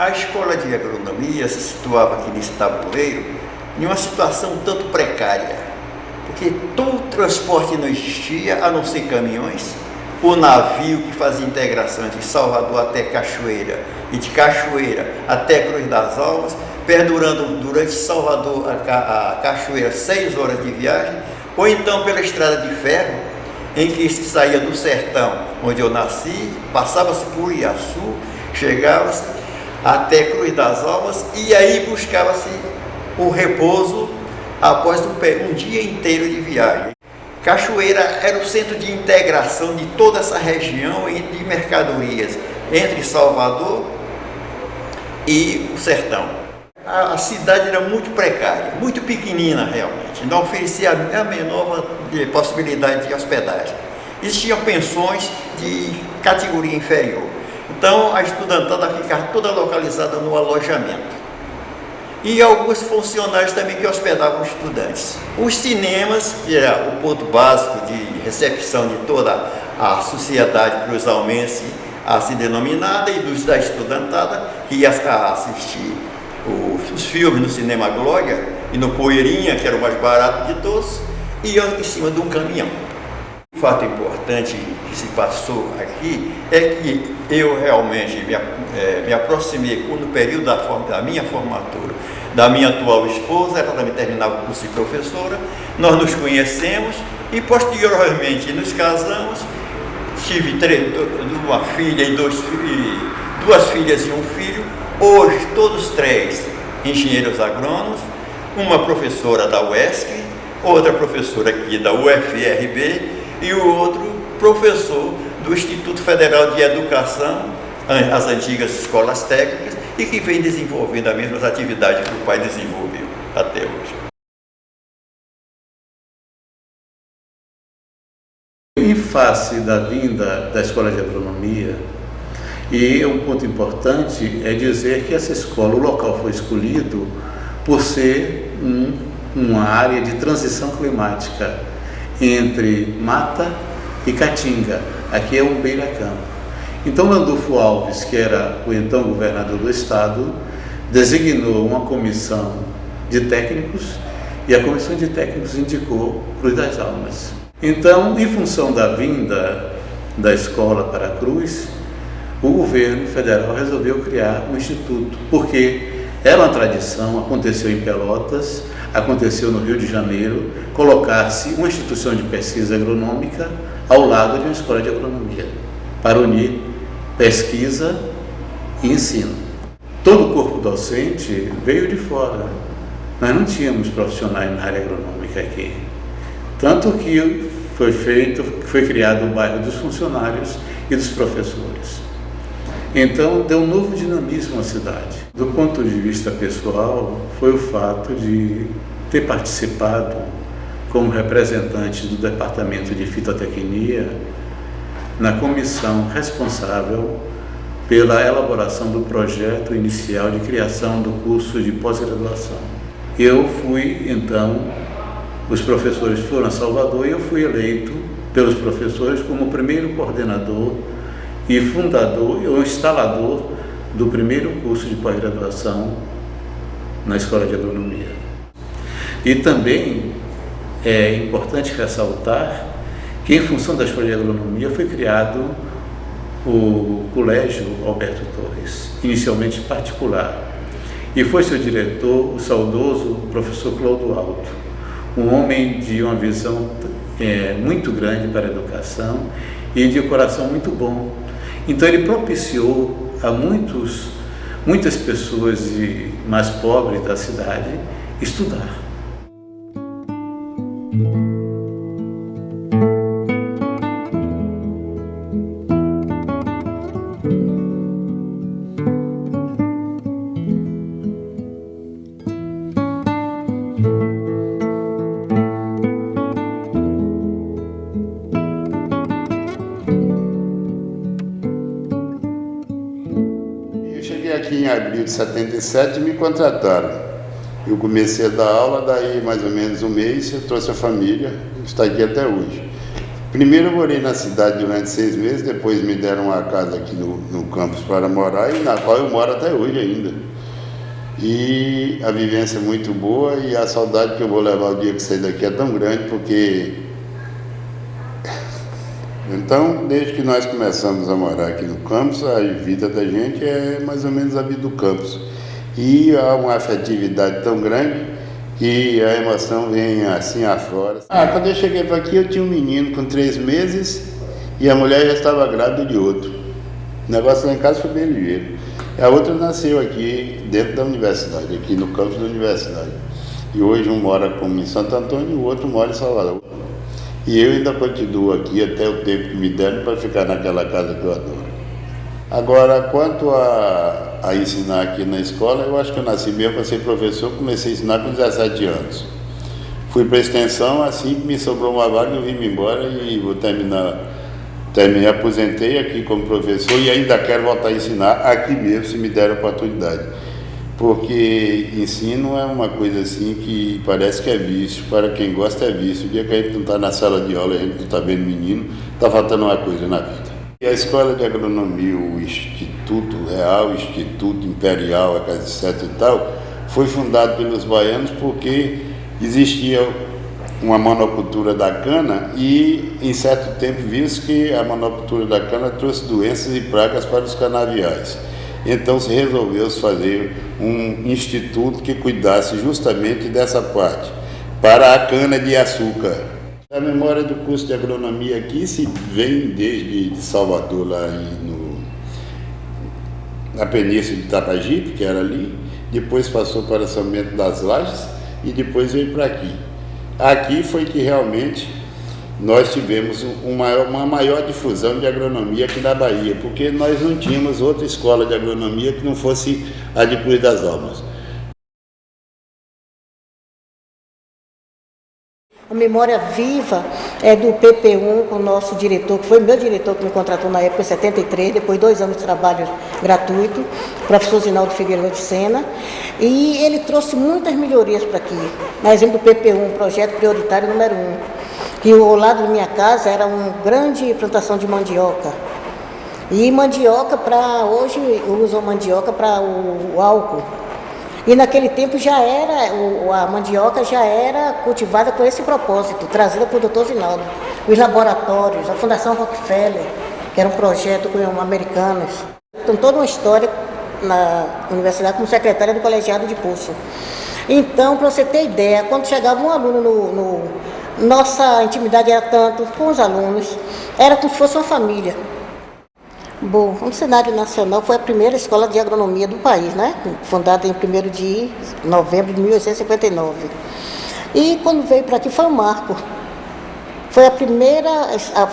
A escola de agronomia se situava aqui nesse tabuleiro em uma situação tanto precária, porque todo o transporte não existia, a não ser caminhões, o navio que fazia integração de Salvador até Cachoeira e de Cachoeira até Cruz das Almas, perdurando durante Salvador a Cachoeira 6 horas de viagem, ou então pela estrada de ferro, em que se saía do sertão onde eu nasci, passava-se por Iaçu, chegava-se até Cruz das Almas e aí buscava-se o repouso após um dia inteiro de viagem. Cachoeira era o centro de integração de toda essa região de mercadorias entre Salvador e o sertão. A cidade era muito precária, muito pequenina realmente, não oferecia a menor possibilidade de hospedagem. Existiam pensões de categoria inferior. Então a estudantada ficava toda localizada no alojamento. E alguns funcionários também que hospedavam os estudantes. Os cinemas, que era o ponto básico de recepção de toda a sociedade cruzalmense, assim denominada, e da estudantada, que ia assistir os filmes no Cinema Glória e no Poeirinha, que era o mais barato de todos, e iam em cima de um caminhão. O fato importante que se passou aqui é que eu realmente me aproximei no período da minha formatura, da minha atual esposa. Ela também terminava o curso de professora, nós nos conhecemos e posteriormente nos casamos. Tive uma filha e duas filhas e um filho, hoje todos três engenheiros agrônomos, uma professora da UESC, outra professora aqui da UFRB, e o outro professor do Instituto Federal de Educação, as antigas escolas técnicas, e que vem desenvolvendo as mesmas atividades que o pai desenvolveu até hoje. Em face da vinda da Escola de Agronomia, e um ponto importante é dizer que essa escola, o local foi escolhido por ser uma área de transição climática entre mata e caatinga. Aqui é um beira-campo. Então Landulfo Alves, que era o então governador do estado, designou uma comissão de técnicos e a comissão de técnicos indicou Cruz das Almas. Então, em função da vinda da escola para a Cruz, o governo federal resolveu criar um instituto, porque era uma tradição, aconteceu em Pelotas, aconteceu no Rio de Janeiro, colocar-se uma instituição de pesquisa agronômica ao lado de uma escola de agronomia, para unir pesquisa e ensino. Todo o corpo docente veio de fora. Nós não tínhamos profissionais na área agronômica aqui. Tanto que foi criado o bairro dos funcionários e dos professores. Então, deu um novo dinamismo à cidade. Do ponto de vista pessoal, foi o fato de ter participado como representante do Departamento de Fitotecnia na comissão responsável pela elaboração do projeto inicial de criação do curso de pós-graduação. Eu fui, então, os professores foram a Salvador e eu fui eleito pelos professores como o primeiro coordenador e fundador ou instalador do primeiro curso de pós-graduação na Escola de Agronomia. E também é importante ressaltar que, em função da Escola de Agronomia, foi criado o Colégio Alberto Torres, inicialmente particular, e foi seu diretor o saudoso professor Clodoaldo, um homem de uma visão muito grande para a educação e de um coração muito bom. Então ele propiciou a muitas pessoas mais pobres da cidade estudar. Aqui em abril de 77 me contrataram. Eu comecei a dar aula, daí mais ou menos um mês eu trouxe a família, está aqui até hoje. Primeiro eu morei na cidade durante 6 meses, depois me deram uma casa aqui no campus para morar, e na qual eu moro até hoje ainda. E a vivência é muito boa, e a saudade que eu vou levar o dia que sair daqui é tão grande, porque... Então, desde que nós começamos a morar aqui no campus, a vida da gente é mais ou menos a vida do campus. E há uma afetividade tão grande que a emoção vem assim afora. Quando eu cheguei para aqui, eu tinha um menino com 3 meses e a mulher já estava grávida de outro. O negócio lá em casa foi bem ligeiro. A outra nasceu aqui dentro da universidade, aqui no campus da universidade. E hoje um mora como em Santo Antônio e o outro mora em Salvador. E eu ainda continuo aqui até o tempo que me deram para ficar naquela casa que eu adoro. Agora, quanto a ensinar aqui na escola, eu acho que eu nasci mesmo para ser professor, comecei a ensinar com 17 anos. Fui para a extensão, assim que me sobrou uma vaga, eu vim embora e vou terminei, aposentei aqui como professor e ainda quero voltar a ensinar aqui mesmo, se me der a oportunidade. Porque ensino é uma coisa assim que parece que é vício, para quem gosta é vício. O dia que a gente não está na sala de aula, a gente não está vendo menino, está faltando uma coisa na vida. E a Escola de Agronomia, o Instituto Real, Instituto Imperial, a Casa de Seto e tal, foi fundado pelos baianos porque existia uma monocultura da cana e, em certo tempo, viu-se que a monocultura da cana trouxe doenças e pragas para os canaviais. Então se resolveu fazer um instituto que cuidasse justamente dessa parte, para a cana-de-açúcar. A memória do curso de agronomia aqui se vem desde Salvador, lá na Península de Itapajipe, que era ali, depois passou para São Bento das Lajes e depois veio para aqui. Aqui foi que realmente nós tivemos uma maior difusão de agronomia aqui na Bahia, porque nós não tínhamos outra escola de agronomia que não fosse a de Cruz das Almas. A memória viva é do PP1 com o nosso diretor, que foi meu diretor que me contratou na época, em 73, depois de 2 anos de trabalho gratuito, o professor Zinaldo Figueiredo de Sena, e ele trouxe muitas melhorias para aqui. Por exemplo, do PP1, projeto prioritário número 1, que ao lado da minha casa era uma grande plantação de mandioca. E mandioca hoje usam mandioca para o álcool. E naquele tempo a mandioca já era cultivada com esse propósito, trazida por Dr. Zinaldo. Os laboratórios, a Fundação Rockefeller, que era um projeto com americanos. Então toda uma história na universidade como secretária do colegiado de curso. Então, para você ter ideia, quando chegava um aluno nossa intimidade era tanto com os alunos, era como se fosse uma família. Bom, no cenário nacional foi a primeira escola de agronomia do país, né? Fundada em 1º de novembro de 1859. E quando veio para aqui foi um marco. Foi a primeira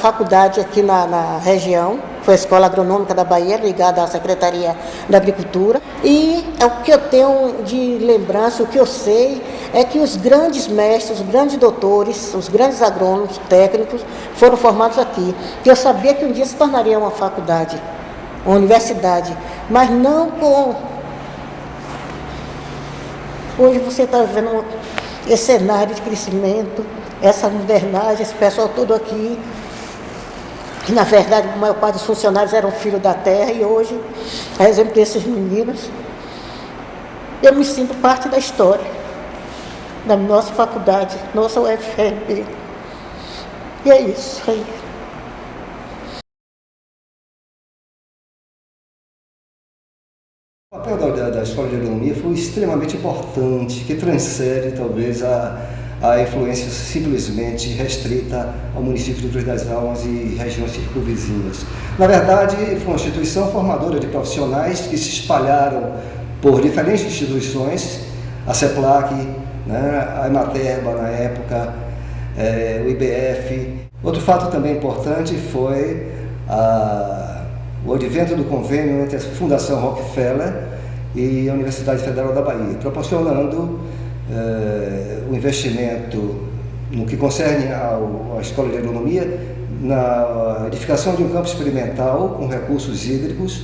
faculdade aqui na região, foi a Escola Agronômica da Bahia, ligada à Secretaria da Agricultura. E o que eu tenho de lembrança, o que eu sei, é que os grandes mestres, os grandes doutores, os grandes agrônomos, técnicos, foram formados aqui. E eu sabia que um dia se tornaria uma faculdade, uma universidade, mas não com... Hoje você está vendo esse cenário de crescimento, essa modernagem, esse pessoal todo aqui, que na verdade a maior parte dos funcionários eram filhos da terra, e hoje, a exemplo desses meninos, eu me sinto parte da história da nossa faculdade, nossa UFRB. E é isso aí. O papel da Escola de Agronomia foi extremamente importante, que transcende talvez a influência simplesmente restrita ao município de Cruz das Almas e regiões circunvizinhas. Na verdade, foi uma instituição formadora de profissionais que se espalharam por diferentes instituições, a CEPLAC, né, a Ematerba na época, o IBF. Outro fato também importante foi o advento do convênio entre a Fundação Rockefeller e a Universidade Federal da Bahia, proporcionando o investimento no que concerne à Escola de Agronomia, na edificação de um campo experimental com recursos hídricos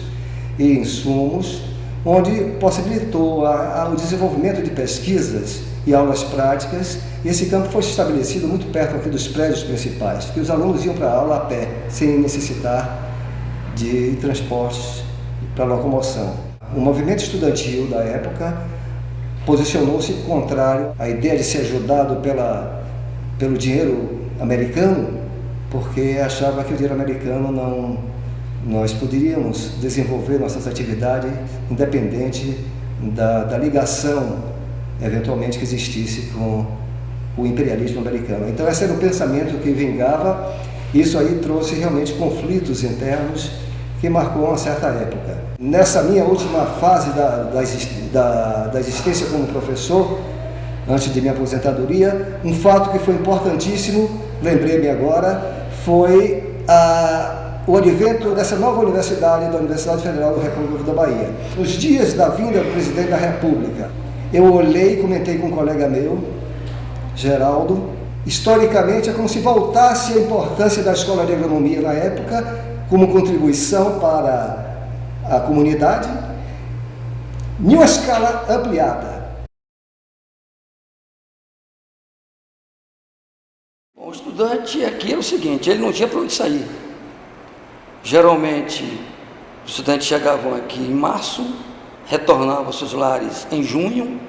e insumos onde possibilitou o desenvolvimento de pesquisas e aulas práticas, e esse campo foi estabelecido muito perto aqui dos prédios principais, que os alunos iam para a aula a pé, sem necessitar de transportes para locomoção. O movimento estudantil da época posicionou-se contrário à ideia de ser ajudado pelo dinheiro americano, porque achava que o dinheiro americano nós poderíamos desenvolver nossas atividades independente da ligação, eventualmente, que existisse com o imperialismo americano. Então, esse era o pensamento que vingava. Isso aí trouxe realmente conflitos internos que marcou uma certa época. Nessa minha última fase da existência como professor, antes de minha aposentadoria, um fato que foi importantíssimo, lembrei-me agora, foi o advento dessa nova universidade, da Universidade Federal do Recôncavo da Bahia. Nos dias da vinda do presidente da República, eu olhei e comentei com um colega meu, Geraldo, historicamente é como se voltasse a importância da Escola de Agronomia na época, como contribuição para a comunidade, em uma escala ampliada. O estudante aqui é o seguinte, ele não tinha para onde sair. Geralmente, os estudantes chegavam aqui em março, retornavam aos seus lares em junho,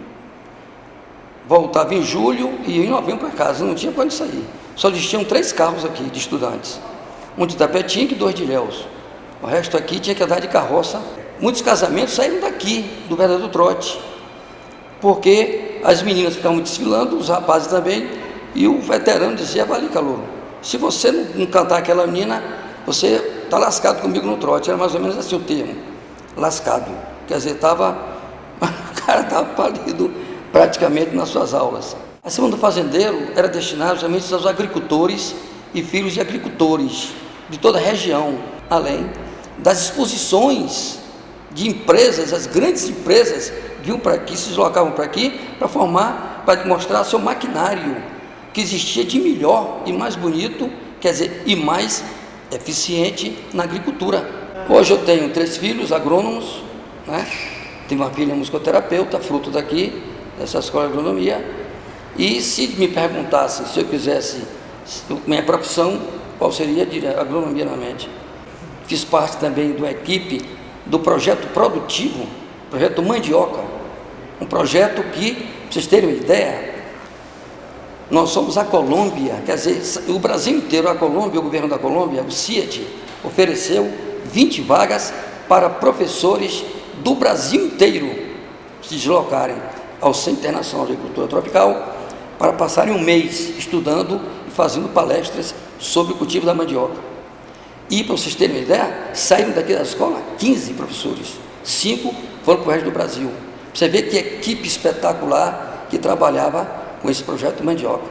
voltavam em julho e em novembro para casa, não tinha para onde sair. Só existiam 3 carros aqui de estudantes, um de Tapetinga e 2 de Ilhéus. O resto aqui tinha que andar de carroça. Muitos casamentos saíram daqui, do verdadeiro trote, porque as meninas ficavam desfilando, os rapazes também, e o veterano dizia: vale, calouro, se você não cantar aquela menina, você está lascado comigo no trote. Era mais ou menos assim o termo, lascado. Quer dizer, o cara estava palido praticamente nas suas aulas. A Semana do Fazendeiro era destinada justamente aos agricultores e filhos de agricultores de toda a região, além das exposições de empresas, as grandes empresas vinham para aqui, se deslocavam para aqui para mostrar seu maquinário, que existia de melhor e mais bonito, quer dizer, e mais eficiente na agricultura. Hoje eu tenho 3 filhos agrônomos, né? Tenho uma filha musicoterapeuta, fruto daqui, dessa escola de agronomia, e se me perguntassem se eu quisesse, minha profissão, qual seria? Diria agronomia na mente. Fiz parte também da equipe do projeto produtivo, projeto Mandioca, um projeto que, para vocês terem uma ideia, nós somos a Colômbia, quer dizer, o Brasil inteiro, a Colômbia, o governo da Colômbia, o CIAT, ofereceu 20 vagas para professores do Brasil inteiro se deslocarem ao Centro Internacional de Agricultura Tropical para passarem um mês estudando e fazendo palestras sobre o cultivo da mandioca. E, para vocês terem uma ideia, saíram daqui da escola 15 professores, 5 foram para o resto do Brasil. Você vê que equipe espetacular que trabalhava com esse projeto Mandioca.